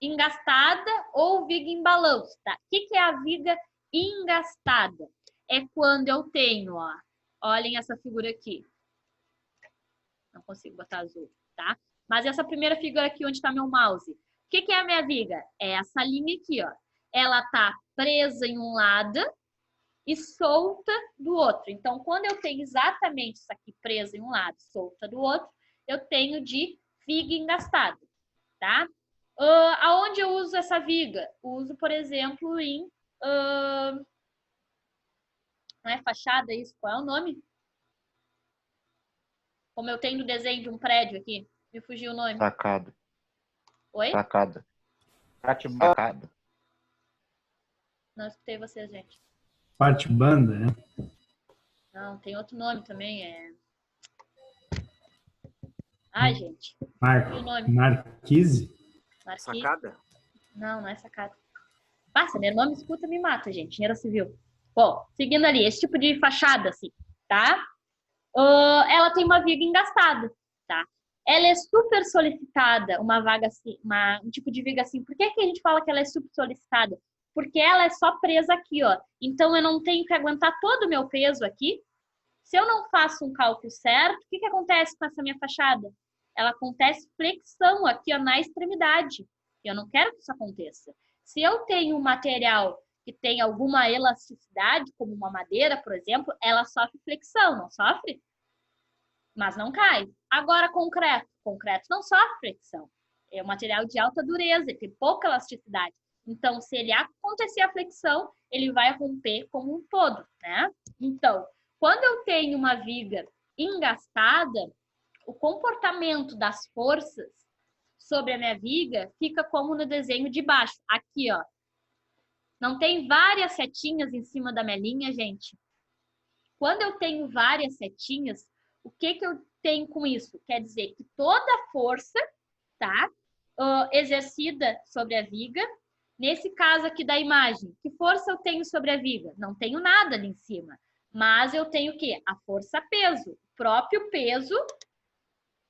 Speaker 1: engastada ou viga em balanço, tá? O que é a viga engastada? É quando eu tenho, ó, olhem essa figura aqui. Não consigo botar azul, tá? Mas essa primeira figura aqui, onde está meu mouse. O que é a minha viga? É essa linha aqui, ó. Ela tá presa em um lado e solta do outro. Então, quando eu tenho exatamente isso aqui presa em um lado, solta do outro, eu tenho de viga engastada, tá? Aonde eu uso essa viga? Uso, por exemplo, em... não é fachada isso? Qual é o nome? Como eu tenho no desenho de um prédio aqui. Me fugiu o nome.
Speaker 3: Sacada.
Speaker 1: Oi?
Speaker 3: Sacada. Sacada.
Speaker 1: Não escutei vocês, gente.
Speaker 2: Parte banda, né?
Speaker 1: Não, tem outro nome também. Ai, gente.
Speaker 2: Marquise?
Speaker 4: Sacada?
Speaker 1: Não é sacada. Passa, meu nome escuta me mata, gente. Engenheiro civil. Bom, seguindo ali, esse tipo de fachada, assim, tá? Ela tem uma viga engastada, tá? Ela é super solicitada, uma vaga assim, um tipo de viga assim. Por que a gente fala que ela é super solicitada? Porque ela é só presa aqui, ó. Então, eu não tenho que aguentar todo o meu peso aqui. Se eu não faço um cálculo certo, o que acontece com essa minha fachada? Ela acontece flexão aqui, ó, na extremidade. E eu não quero que isso aconteça. Se eu tenho um material que tem alguma elasticidade, como uma madeira, por exemplo, ela sofre flexão, não sofre? Mas não cai. Agora, concreto. Concreto não sofre flexão. É um material de alta dureza, ele tem pouca elasticidade. Então, se ele acontecer a flexão, ele vai romper como um todo, né? Então, quando eu tenho uma viga engastada, o comportamento das forças sobre a minha viga fica como no desenho de baixo. Aqui, ó. Não tem várias setinhas em cima da minha linha, gente? Quando eu tenho várias setinhas, o que eu tenho com isso? Quer dizer que toda a força, tá? Exercida sobre a viga. Nesse caso aqui da imagem, que força eu tenho sobre a viga? Não tenho nada ali em cima. Mas eu tenho o quê? A força-peso. O próprio peso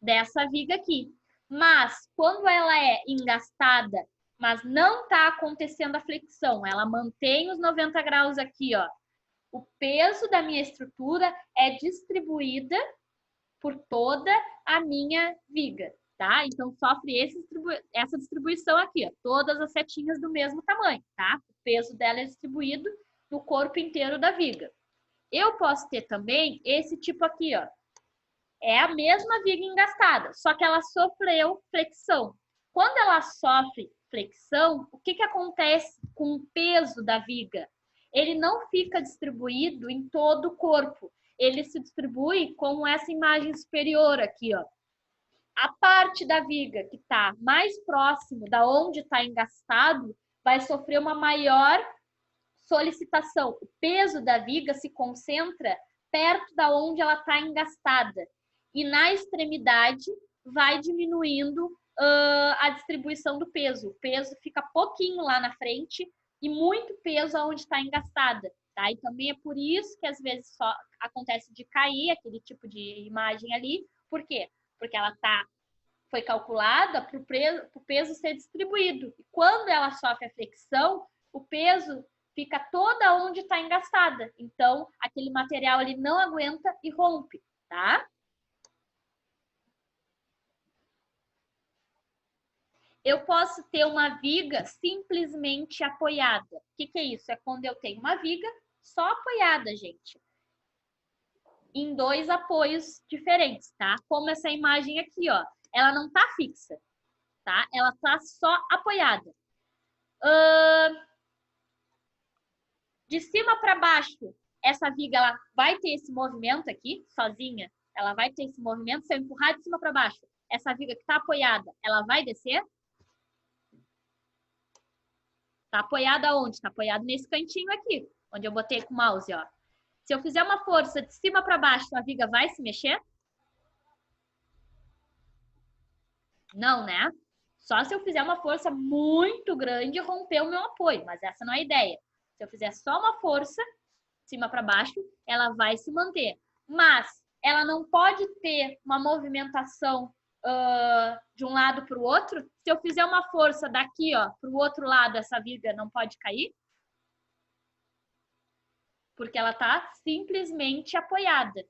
Speaker 1: dessa viga aqui. Mas, quando ela é engastada, mas não está acontecendo a flexão, ela mantém os 90 graus aqui, ó. O peso da minha estrutura é distribuída por toda a minha viga, tá? Então, sofre essa distribuição aqui, ó. Todas as setinhas do mesmo tamanho, tá? O peso dela é distribuído no corpo inteiro da viga. Eu posso ter também esse tipo aqui, ó. É a mesma viga engastada, só que ela sofreu flexão. Quando ela sofre flexão, o que acontece com o peso da viga? Ele não fica distribuído em todo o corpo. Ele se distribui como essa imagem superior aqui, ó. A parte da viga que está mais próximo da onde está engastado vai sofrer uma maior solicitação. O peso da viga se concentra perto da onde ela está engastada. E na extremidade vai diminuindo a distribuição do peso. O peso fica pouquinho lá na frente e muito peso aonde está engastada, tá? E também é por isso que às vezes só acontece de cair aquele tipo de imagem ali. Por quê? Porque ela foi calculada para o peso ser distribuído. E quando ela sofre a flexão, o peso fica toda onde está engastada. Então, aquele material ali não aguenta e rompe, tá? Eu posso ter uma viga simplesmente apoiada. O que é isso? É quando eu tenho uma viga só apoiada, gente. Em 2 apoios diferentes, tá? Como essa imagem aqui, ó. Ela não tá fixa, tá? Ela tá só apoiada. De cima para baixo, essa viga ela vai ter esse movimento aqui, sozinha. Ela vai ter esse movimento. Se eu empurrar de cima para baixo, essa viga que tá apoiada, ela vai descer? Tá apoiada onde? Tá apoiada nesse cantinho aqui, onde eu botei com o mouse, ó. Se eu fizer uma força de cima para baixo, a viga vai se mexer? Não, né? Só se eu fizer uma força muito grande e romper o meu apoio, mas essa não é a ideia. Se eu fizer só uma força, de cima para baixo, ela vai se manter. Mas ela não pode ter uma movimentação de um lado para o outro. Se eu fizer uma força daqui, ó, para o outro lado, essa viga não pode cair? Porque ela está simplesmente apoiada.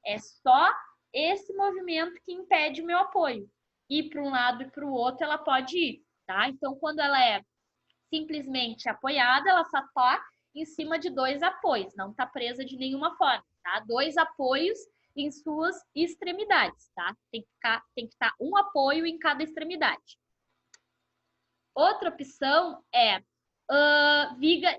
Speaker 1: É só esse movimento que impede o meu apoio. Ir para um lado e para o outro, ela pode ir, tá? Então, quando ela é simplesmente apoiada, ela só está em cima de 2 apoios, não está presa de nenhuma forma, tá? 2 apoios em suas extremidades, tá? Tem que estar um apoio em cada extremidade. Outra opção é viga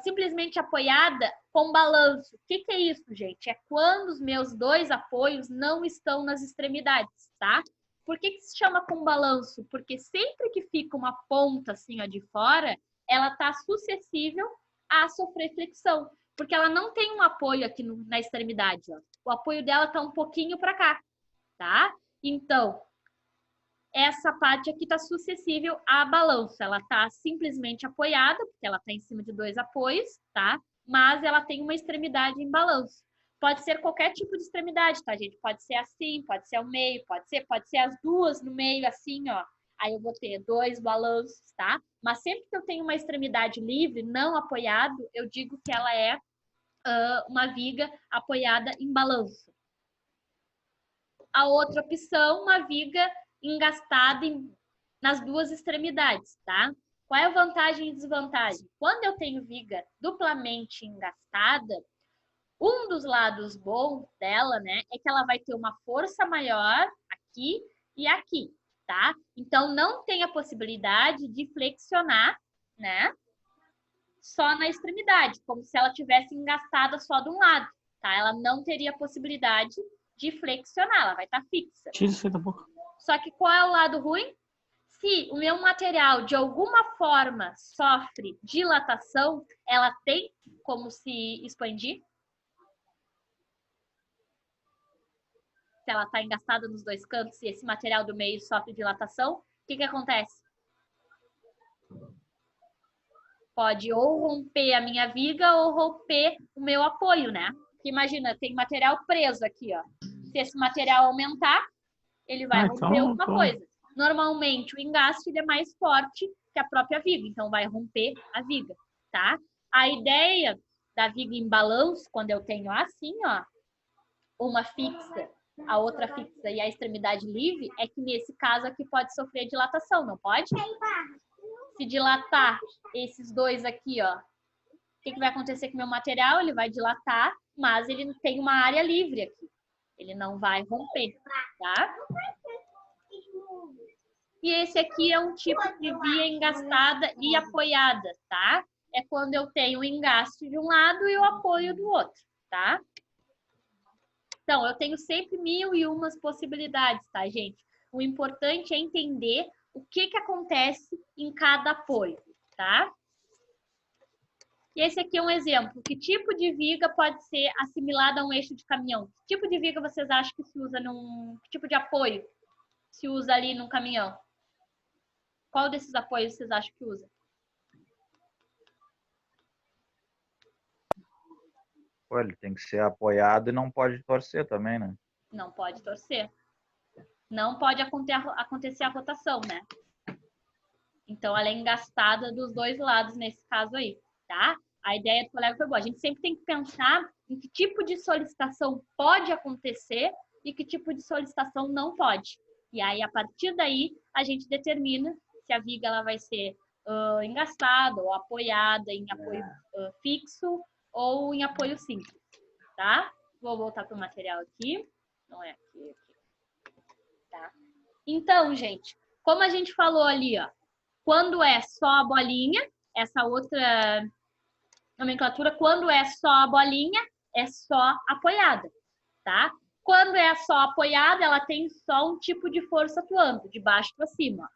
Speaker 1: simplesmente apoiada com balanço. O que é isso, gente? É quando os meus 2 apoios não estão nas extremidades, tá? Por que se chama com balanço? Porque sempre que fica uma ponta assim, ó, de fora, ela está suscetível a sofrer flexão. Porque ela não tem um apoio aqui na extremidade, ó. O apoio dela está um pouquinho para cá, tá? Então, essa parte aqui está suscetível a balanço. Ela está simplesmente apoiada, porque ela está em cima de 2 apoios, tá? Mas ela tem uma extremidade em balanço. Pode ser qualquer tipo de extremidade, tá, gente? Pode ser assim, pode ser ao meio, pode ser as duas no meio, assim, ó. Aí eu vou ter 2 balanços, tá? Mas sempre que eu tenho uma extremidade livre, não apoiado, eu digo que ela é uma viga apoiada em balanço. A outra opção, uma viga engastada nas 2 extremidades, tá? Qual é a vantagem e desvantagem? Quando eu tenho viga duplamente engastada, um dos lados bons dela, né, é que ela vai ter uma força maior aqui e aqui, tá? Então, não tem a possibilidade de flexionar, né, só na extremidade, como se ela tivesse engastada só de um lado, tá? Ela não teria a possibilidade de flexionar, ela vai estar fixa.
Speaker 4: Tira isso aí da boca.
Speaker 1: Só que qual é o lado ruim? Se o meu material, de alguma forma, sofre dilatação, ela tem como se expandir? Se ela está engastada nos 2 cantos e esse material do meio sofre dilatação, o que acontece? Pode ou romper a minha viga ou romper o meu apoio, né? Porque imagina, tem material preso aqui, ó. Se esse material aumentar, ele vai romper alguma coisa. Normalmente, o engaste ele é mais forte que a própria viga, então vai romper a viga, tá? A ideia da viga em balanço, quando eu tenho assim, ó, uma fixa, a outra fixa e a extremidade livre, é que nesse caso aqui pode sofrer dilatação, não pode? Se dilatar esses 2 aqui, ó, o que vai acontecer com o meu material? Ele vai dilatar, mas ele tem uma área livre aqui. Ele não vai romper, tá? E esse aqui é um tipo de via engastada e apoiada, tá? É quando eu tenho o engaste de um lado e o apoio do outro, tá? Então, eu tenho sempre 1001 possibilidades, tá, gente? O importante é entender o que acontece em cada apoio, tá? E esse aqui é um exemplo. Que tipo de viga pode ser assimilada a um eixo de caminhão? Que tipo de viga vocês acham que se usa Que tipo de apoio se usa ali no caminhão? Qual desses apoios vocês acham que usa?
Speaker 3: Pô, ele tem que ser apoiado e não pode torcer também, né?
Speaker 1: Não pode torcer. Não pode acontecer a rotação, né? Então, ela é engastada dos dois lados nesse caso aí, tá? A ideia do colega foi boa. A gente sempre tem que pensar em que tipo de solicitação pode acontecer e que tipo de solicitação não pode. E aí, a partir daí, a gente determina se a viga ela vai ser engastada ou apoiada em apoio fixo ou em apoio simples, tá? Vou voltar para o material aqui. Não é aqui. Tá? Então, gente, como a gente falou ali, ó, quando é só a bolinha, essa outra nomenclatura, quando é só a bolinha, é só apoiada, tá? Quando é só apoiada, ela tem só um tipo de força atuando, de baixo para cima.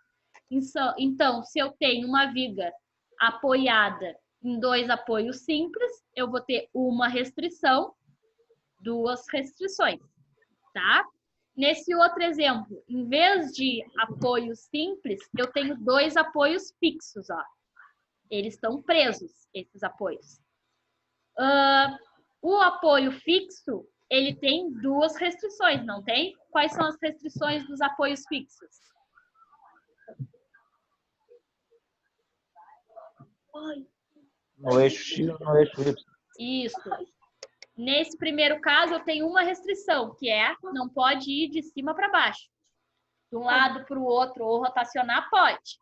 Speaker 1: Então, se eu tenho uma viga apoiada em dois apoios simples, eu vou ter uma restrição, duas restrições, tá? Nesse outro exemplo, em vez de apoio simples, eu tenho dois apoios fixos, ó. Eles estão presos, esses apoios. O apoio fixo, ele tem duas restrições, não tem? Quais são as restrições dos apoios fixos?
Speaker 3: No eixo X ou no eixo Y?
Speaker 1: Isso. Nesse primeiro caso, eu tenho uma restrição, que é não pode ir de cima para baixo. De um lado para o outro, ou rotacionar, pode.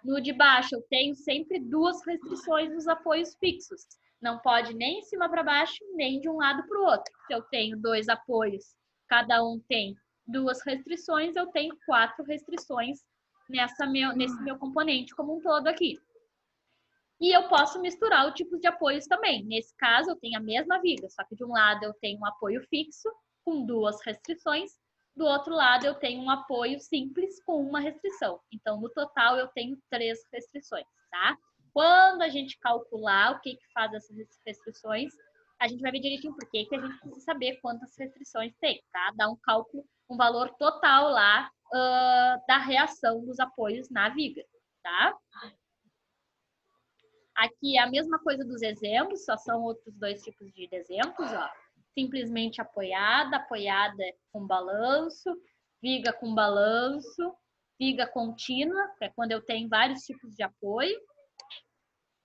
Speaker 1: No de baixo, eu tenho sempre duas restrições nos apoios fixos. Não pode nem em cima para baixo, nem de um lado para o outro. Se eu tenho dois apoios, cada um tem duas restrições, eu tenho 4 restrições nesse meu componente como um todo aqui. E eu posso misturar o tipo de apoios também. Nesse caso, eu tenho a mesma viga, só que de um lado eu tenho um apoio fixo com duas restrições, do outro lado eu tenho um apoio simples com uma restrição. Então, no total, eu tenho 3 restrições, tá? Quando a gente calcular o que faz essas restrições, a gente vai ver direitinho por que a gente precisa saber quantas restrições tem, tá? Dá um cálculo, um valor total lá da reação dos apoios na viga, tá? Aqui é a mesma coisa dos exemplos, só são outros 2 tipos de exemplos, ó. Simplesmente apoiada, apoiada com balanço, viga com balanço, viga contínua, que é quando eu tenho vários tipos de apoio.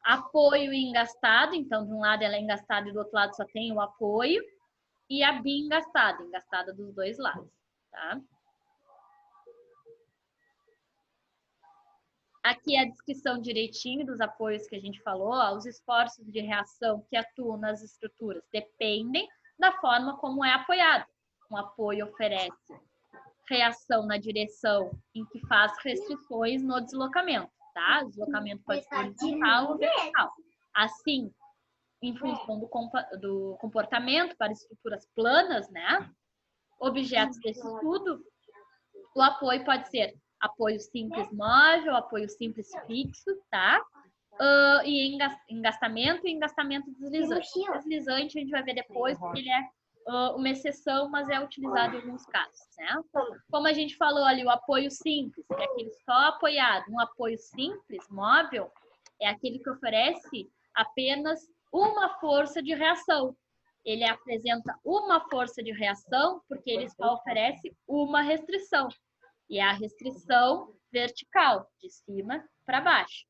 Speaker 1: Apoio engastado, então de um lado ela é engastada e do outro lado só tem o apoio. E a bi-engastada, engastada dos dois lados, tá? Aqui é a descrição direitinho dos apoios que a gente falou. Ó, os esforços de reação que atuam nas estruturas dependem da forma como é apoiado. Um apoio oferece reação na direção em que faz restrições no deslocamento, tá? O deslocamento pode ser horizontal ou vertical. Assim, em função do comportamento para estruturas planas, né? Objetos desse estudo, o apoio pode ser apoio simples móvel, apoio simples fixo, tá? E engastamento e engastamento deslizante. Deslizante a gente vai ver depois, porque ele é uma exceção, mas é utilizado em alguns casos, né? Como a gente falou ali, o apoio simples, que é aquele só apoiado. Um apoio simples, móvel, é aquele que oferece apenas uma força de reação. Ele apresenta uma força de reação porque ele só oferece uma restrição. E é a restrição vertical, de cima para baixo.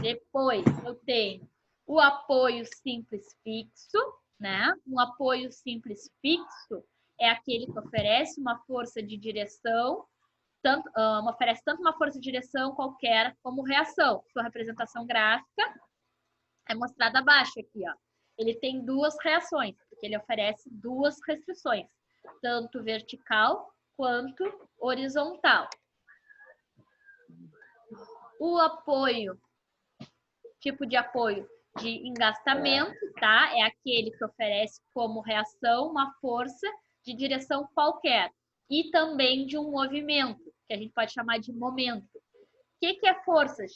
Speaker 1: Depois, eu tenho o apoio simples fixo, né? Um apoio simples fixo é aquele que oferece uma força de direção, oferece tanto uma força de direção qualquer como reação. Sua representação gráfica é mostrada abaixo aqui, ó. Ele tem 2 reações, porque ele oferece 2 restrições, tanto vertical quanto horizontal. O apoio, tipo de apoio de engastamento, tá? É aquele que oferece como reação uma força de direção qualquer e também de um movimento, que a gente pode chamar de momento. O que é forças?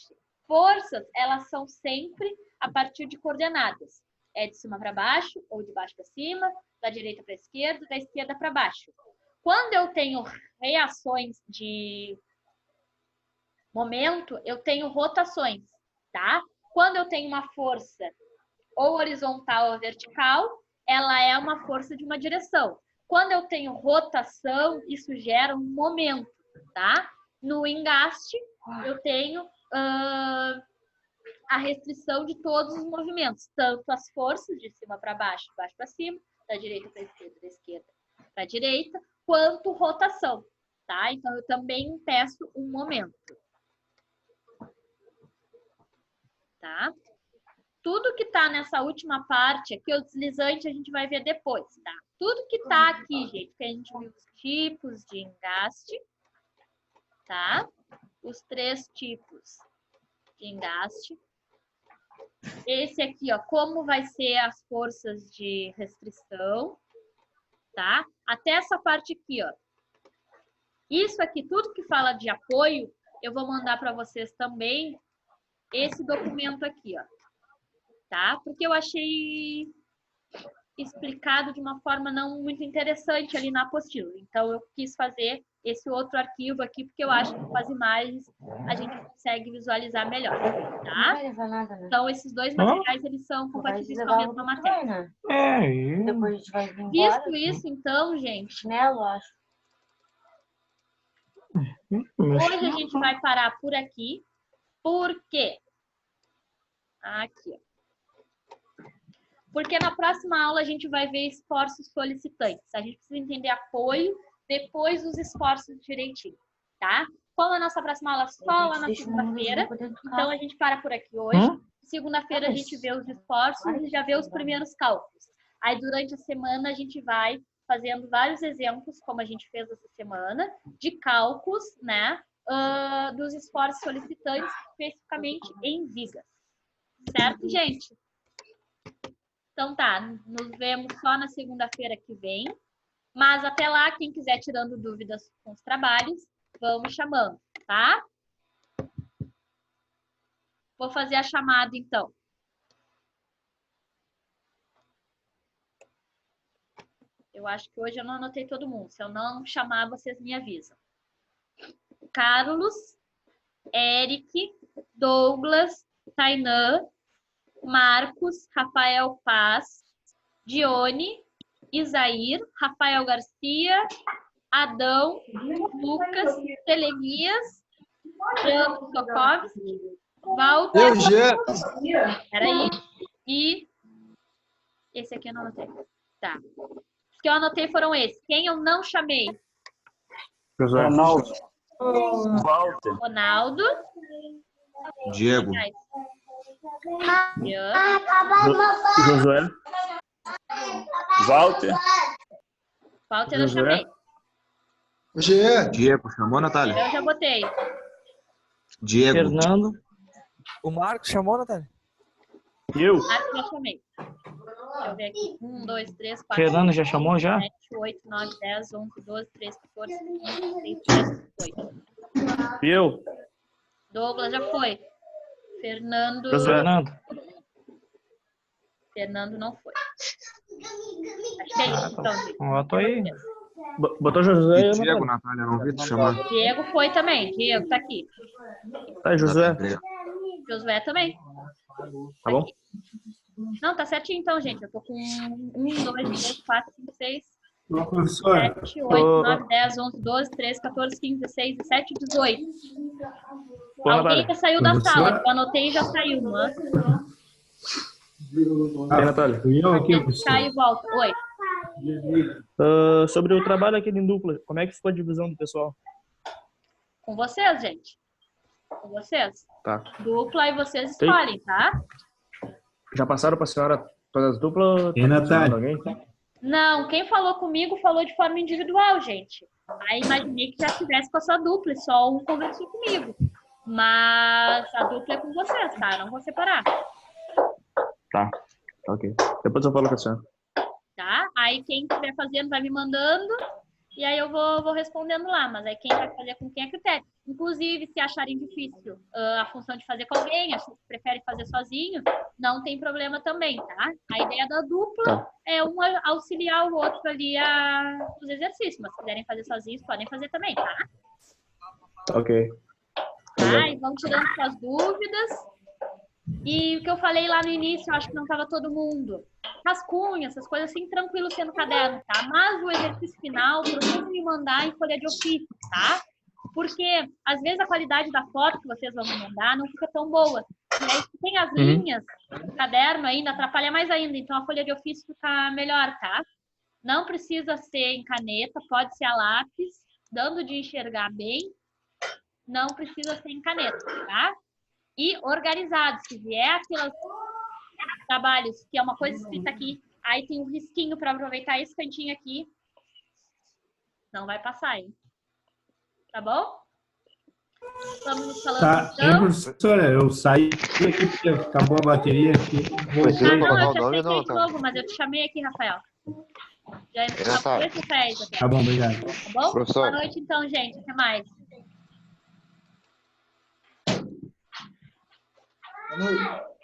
Speaker 1: Forças, elas são sempre a partir de coordenadas. É de cima para baixo ou de baixo para cima, da direita para a esquerda, da esquerda para baixo. Quando eu tenho reações de momento, eu tenho rotações, tá? Quando eu tenho uma força ou horizontal ou vertical, ela é uma força de uma direção. Quando eu tenho rotação, isso gera um momento, tá? No engaste, eu tenho a restrição de todos os movimentos, tanto as forças de cima para baixo, de baixo para cima, da direita para a esquerda, da esquerda para a direita, quanto rotação, tá? Então, eu também peço um momento. Tá? Tudo que tá nessa última parte aqui, o deslizante, a gente vai ver depois, tá? Tudo que tá aqui, gente, que a gente viu os tipos de engaste, tá? Os 3 tipos de engaste. Esse aqui, ó, como vai ser as forças de restrição, tá? Até essa parte aqui, ó. Isso aqui, tudo que fala de apoio, eu vou mandar para vocês também esse documento aqui, ó. Tá? Porque eu achei explicado de uma forma não muito interessante ali na apostila. Então, eu quis fazer esse outro arquivo aqui, porque eu acho que com as imagens a gente consegue visualizar melhor, tá? Então, esses 2 materiais, eles são compatíveis com a mesma matéria.
Speaker 4: Depois a gente vai vir embora.
Speaker 1: Visto isso, então, gente,
Speaker 4: Chinelo, acho.
Speaker 1: hoje a gente vai parar por aqui. Por quê? Aqui, ó. Porque na próxima aula a gente vai ver esforços solicitantes. A gente precisa entender apoio, depois os esforços direitinho, tá? Como a nossa próxima aula é só lá na segunda-feira, então a gente para por aqui hoje. Segunda-feira a gente vê os esforços e já vê os primeiros cálculos. Aí durante a semana a gente vai fazendo vários exemplos, como a gente fez essa semana, de cálculos, né? Dos esforços solicitantes, especificamente em vigas. Certo, gente? Então tá, nos vemos só na segunda-feira que vem. Mas até lá, quem quiser tirando dúvidas com os trabalhos, vão me chamando, tá? Vou fazer a chamada, então. Eu acho que hoje eu não anotei todo mundo. Se eu não chamar, vocês me avisam. Carlos, Eric, Douglas, Tainã, Marcos, Rafael Paz, Dione, Isair, Rafael Garcia, Adão, Lucas, Telemias, Jean Sokovski, Walter. Peraí. E esse aqui eu não anotei. Tá. Os que eu anotei foram esses. Quem eu não chamei?
Speaker 5: Ronaldo.
Speaker 6: Walter.
Speaker 1: Ronaldo.
Speaker 5: Diego.
Speaker 6: Josué. Walter.
Speaker 1: Walter eu
Speaker 6: Josué.
Speaker 1: chamei.
Speaker 5: Diego, chamou, Natália?
Speaker 1: Eu já botei.
Speaker 5: Diego.
Speaker 7: Fernando. O Marcos chamou, Natália?
Speaker 6: Eu.
Speaker 1: Marcos já chamei. Deixa eu ver aqui. 1, 2, 3, 4.
Speaker 7: Fernando já chamou já?
Speaker 1: 7, 8, 9, 10, 11, 12, 13, 14, 15, 16, 17, 18.
Speaker 6: Eu.
Speaker 1: Douglas já foi. Fernando.
Speaker 6: Josué.
Speaker 1: Fernando não foi. Acho que é isso, então, gente.
Speaker 7: Ó, tô aí.
Speaker 6: Botou Josué
Speaker 5: E
Speaker 6: e
Speaker 5: Diego, Natália, não vi tu chamar.
Speaker 1: Diego foi também. Diego tá aqui.
Speaker 6: Tá, Josué.
Speaker 1: Josué também.
Speaker 6: Tá bom?
Speaker 1: Não, tá certinho então, gente. Eu tô com 1, 2, 3, 4, 5, 6,
Speaker 2: Ô, professor,
Speaker 1: 7, 8, 9, 10, 11, 12, 13, 14, 15, 16, 17, 18.
Speaker 6: Pô,
Speaker 1: Alguém
Speaker 6: Natália.
Speaker 1: já saiu da
Speaker 2: Professor?
Speaker 1: sala. Eu anotei e já saiu, mano.
Speaker 6: Aí, Natália.
Speaker 2: fui eu aqui,
Speaker 1: Sai
Speaker 2: professor.
Speaker 1: e volta. Oi.
Speaker 6: Sobre o trabalho aqui em dupla, como é que ficou a divisão do pessoal?
Speaker 1: Com vocês, gente. Com vocês.
Speaker 6: Tá.
Speaker 1: Dupla e vocês escolhem, tá?
Speaker 6: Já passaram pra senhora todas as duplas?
Speaker 2: E Natália?
Speaker 6: Alguém?
Speaker 1: Não, quem falou comigo falou de forma individual, gente. Aí imaginei que já tivesse com a sua dupla e só um conversou comigo. Mas a dupla é com vocês, tá? Eu não vou separar,
Speaker 6: Tá. Ok. Depois eu falo com a senhora.
Speaker 1: tá? Aí quem estiver fazendo vai me mandando e aí eu vou respondendo lá. Mas aí quem vai fazer com quem é critério. Inclusive, se acharem difícil a função de fazer com alguém, acham que prefere fazer sozinho, não tem problema também, tá? A ideia da dupla
Speaker 6: Tá.
Speaker 1: é um auxiliar o outro ali nos exercícios, mas se quiserem fazer sozinhos, podem fazer também, tá?
Speaker 6: Ok.
Speaker 1: Tá? E vão tirando suas dúvidas. E o que eu falei lá no início, eu acho que não estava todo mundo. Rascunho, essas coisas assim, tranquilo sendo caderno, tá? Mas o exercício final, procure me mandar em folha de ofício, tá? Porque, às vezes, a qualidade da foto que vocês vão me mandar não fica tão boa. E aí, se tem as linhas no caderno ainda, atrapalha mais ainda. Então, a folha de ofício fica melhor, tá? Não precisa ser em caneta, pode ser a lápis, dando de enxergar bem. Não precisa ser em caneta, tá? E organizado. Se vier aqueles trabalhos que é uma coisa escrita aqui, aí tem um risquinho para aproveitar esse cantinho aqui, não vai passar, hein? Tá bom? Estamos nos falando
Speaker 2: Tá, hein,
Speaker 1: então.
Speaker 2: professora? Eu saí aqui porque acabou a bateria aqui.
Speaker 8: Precisa
Speaker 1: Não,
Speaker 8: colocar
Speaker 1: eu
Speaker 8: o
Speaker 1: te
Speaker 8: nome
Speaker 1: aceitei
Speaker 8: ou
Speaker 1: de
Speaker 8: não?
Speaker 1: novo, mas eu te chamei aqui, Rafael. Já
Speaker 8: Já tá.
Speaker 1: esse pés até,
Speaker 2: Tá bom, obrigado.
Speaker 1: tá bom?
Speaker 8: Professor.
Speaker 1: Boa noite então, gente. Até mais.
Speaker 9: Boa noite.